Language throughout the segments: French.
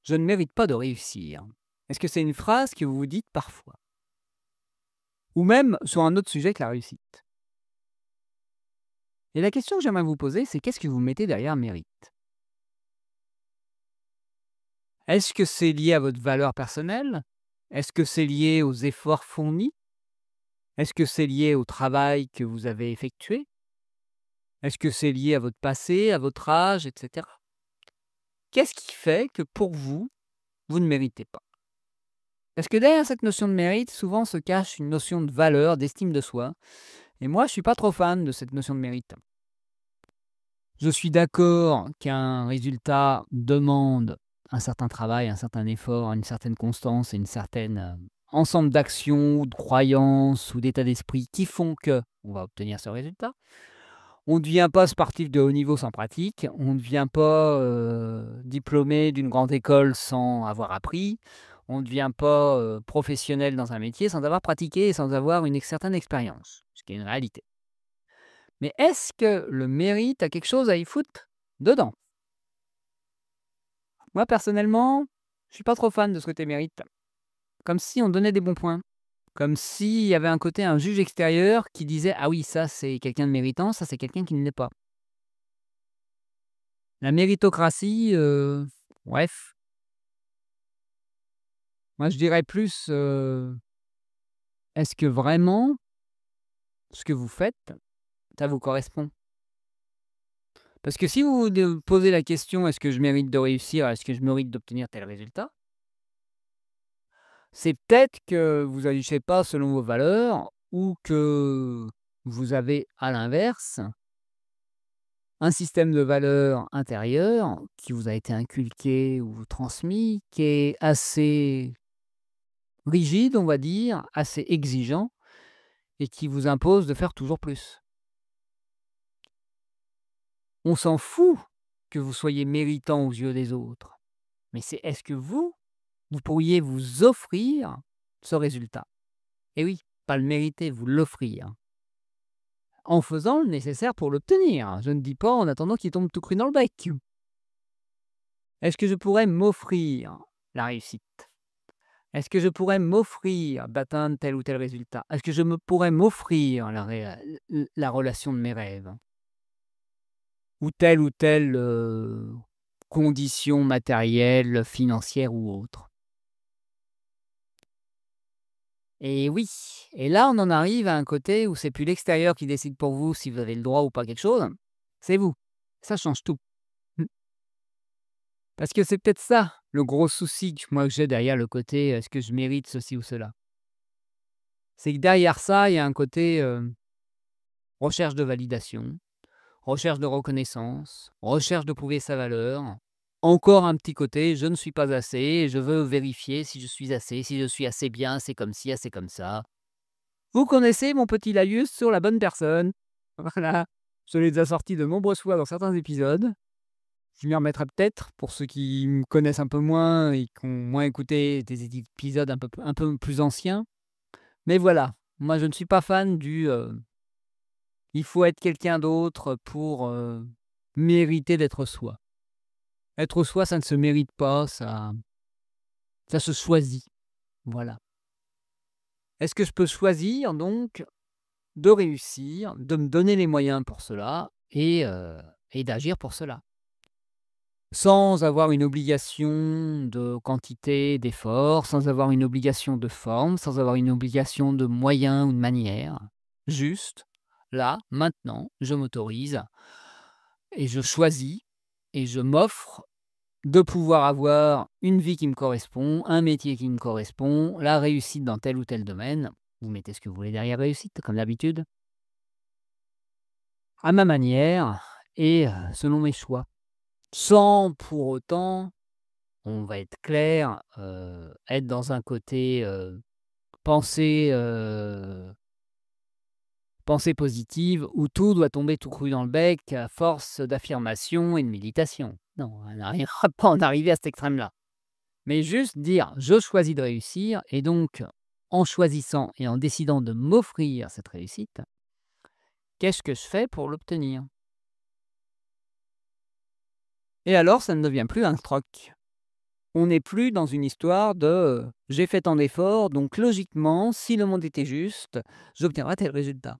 Je ne mérite pas de réussir. Est-ce que c'est une phrase que vous vous dites parfois? Ou même sur un autre sujet que la réussite? Et la question que j'aimerais vous poser, c'est qu'est-ce que vous mettez derrière mérite? Est-ce que c'est lié à votre valeur personnelle? Est-ce que c'est lié aux efforts fournis? Est-ce que c'est lié au travail que vous avez effectué? Est-ce que c'est lié à votre passé, à votre âge, etc.? Qu'est-ce qui fait que pour vous, vous ne méritez pas? Parce que derrière cette notion de mérite, souvent se cache une notion de valeur, d'estime de soi. Et moi, je suis pas trop fan de cette notion de mérite. Je suis d'accord qu'un résultat demande un certain travail, un certain effort, une certaine constance et une certaine ensemble d'actions, ou de croyances ou d'états d'esprit qui font que on va obtenir ce résultat. On ne devient pas sportif de haut niveau sans pratique, on ne devient pas diplômé d'une grande école sans avoir appris, on ne devient pas professionnel dans un métier sans avoir pratiqué et sans avoir une certaine expérience, ce qui est une réalité. Mais est-ce que le mérite a quelque chose à y foutre dedans? Moi, personnellement, je suis pas trop fan de ce côté mérite. Comme si on donnait des bons points. Comme s'il y avait un côté, un juge extérieur qui disait: «Ah oui, ça c'est quelqu'un de méritant, ça c'est quelqu'un qui ne l'est pas». La méritocratie, bref, moi je dirais plus, est-ce que vraiment ce que vous faites, ça vous correspond? Parce que si vous vous posez la question: «Est-ce que je mérite de réussir? Est-ce que je mérite d'obtenir tel résultat?» C'est peut-être que vous agissez pas selon vos valeurs ou que vous avez, à l'inverse, un système de valeurs intérieures qui vous a été inculqué ou transmis, qui est assez rigide, on va dire, assez exigeant et qui vous impose de faire toujours plus. On s'en fout que vous soyez méritant aux yeux des autres, mais c'est est-ce que vous pourriez vous offrir ce résultat? Et oui, pas le mériter, vous l'offrir. En faisant le nécessaire pour l'obtenir. Je ne dis pas en attendant qu'il tombe tout cru dans le bec. Est-ce que je pourrais m'offrir la réussite? Est-ce que je pourrais m'offrir d'atteindre tel ou tel résultat? Est-ce que je pourrais m'offrir la relation de mes rêves? Ou telle condition matérielle, financière ou autre? Et oui, et là on en arrive à un côté où c'est plus l'extérieur qui décide pour vous si vous avez le droit ou pas à quelque chose, c'est vous. Ça change tout. Parce que c'est peut-être ça, le gros souci que moi que j'ai derrière le côté, «Est-ce que je mérite ceci ou cela?» C'est que derrière ça, il y a un côté, recherche de validation, recherche de reconnaissance, recherche de prouver sa valeur. Encore un petit côté, je ne suis pas assez et je veux vérifier si je suis assez, si je suis assez bien, c'est comme ci, c'est comme ça. Vous connaissez mon petit laïus sur la bonne personne. Voilà, je l'ai déjà sorti de nombreuses fois dans certains épisodes. Je m'y remettrai peut-être pour ceux qui me connaissent un peu moins et qui ont moins écouté des épisodes un peu plus anciens. Mais voilà, moi je ne suis pas fan il faut être quelqu'un d'autre pour, mériter d'être soi. Être soi, ça ne se mérite pas, ça se choisit, voilà. Est-ce que je peux choisir donc de réussir, de me donner les moyens pour cela et d'agir pour cela? Sans avoir une obligation de quantité d'effort, sans avoir une obligation de forme, sans avoir une obligation de moyens ou de manière. Juste, là, maintenant, je m'autorise et je choisis et je m'offre de pouvoir avoir une vie qui me correspond, un métier qui me correspond, la réussite dans tel ou tel domaine. Vous mettez ce que vous voulez derrière réussite, comme d'habitude, à ma manière et selon mes choix. Sans pour autant, on va être clair, être dans un côté, pensée, pensée positive où tout doit tomber tout cru dans le bec à force d'affirmation et de méditation. Non, on n'arrivera pas à en arriver à cet extrême-là. Mais juste dire: «Je choisis de réussir» et donc en choisissant et en décidant de m'offrir cette réussite, qu'est-ce que je fais pour l'obtenir? Et alors ça ne devient plus un troc. On n'est plus dans une histoire de j'ai fait tant d'efforts, donc logiquement, si le monde était juste, j'obtiendrais tel résultat.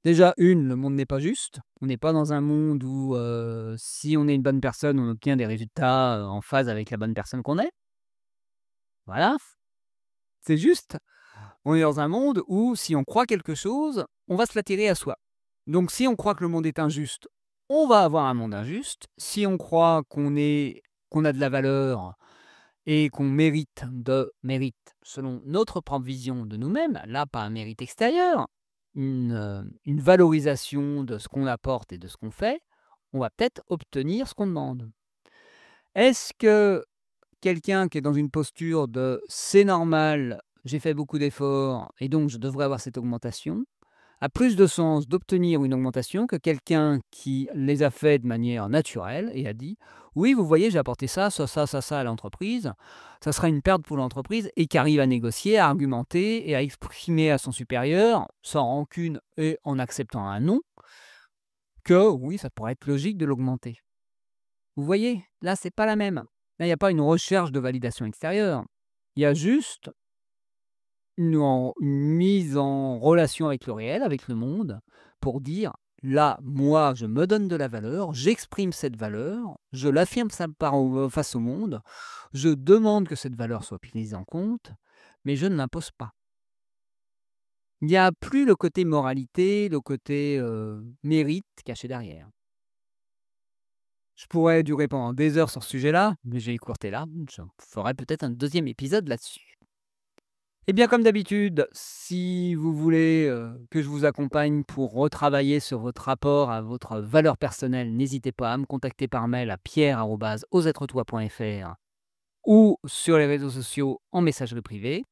Déjà, le monde n'est pas juste. On n'est pas dans un monde où si on est une bonne personne, on obtient des résultats en phase avec la bonne personne qu'on est. Voilà, c'est juste. On est dans un monde où si on croit quelque chose, on va se l'attirer à soi. Donc si on croit que le monde est injuste, on va avoir un monde injuste. Si on croit qu'on a de la valeur et qu'on mérite selon notre propre vision de nous-mêmes, là pas un mérite extérieur, une valorisation de ce qu'on apporte et de ce qu'on fait, on va peut-être obtenir ce qu'on demande. Est-ce que quelqu'un qui est dans une posture de c'est normal, j'ai fait beaucoup d'efforts et donc je devrais avoir cette augmentation, a plus de sens d'obtenir une augmentation que quelqu'un qui les a fait de manière naturelle et a dit oui, vous voyez, j'ai apporté ça, ça à l'entreprise, ça sera une perte pour l'entreprise et qui arrive à négocier, à argumenter et à exprimer à son supérieur, sans rancune et en acceptant un non, que oui, ça pourrait être logique de l'augmenter. Vous voyez, là, c'est pas la même. Là, il n'y a pas une recherche de validation extérieure. Il y a juste une mise en relation avec le réel, avec le monde, pour dire là, moi, je me donne de la valeur, j'exprime cette valeur, je l'affirme face au monde, je demande que cette valeur soit prise en compte, mais je ne l'impose pas. Il n'y a plus le côté moralité, le côté mérite caché derrière. Je pourrais durer pendant des heures sur ce sujet-là, mais j'ai écourté là. Je ferai peut-être un deuxième épisode là-dessus. Et bien comme d'habitude, si vous voulez que je vous accompagne pour retravailler sur votre rapport à votre valeur personnelle, n'hésitez pas à me contacter par mail à pierre@osetretoi.fr ou sur les réseaux sociaux en messagerie privée.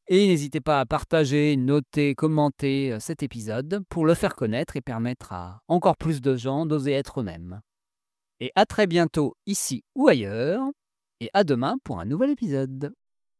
Et n'hésitez pas à partager, noter, commenter cet épisode pour le faire connaître et permettre à encore plus de gens d'oser être eux-mêmes. Et à très bientôt ici ou ailleurs, et à demain pour un nouvel épisode.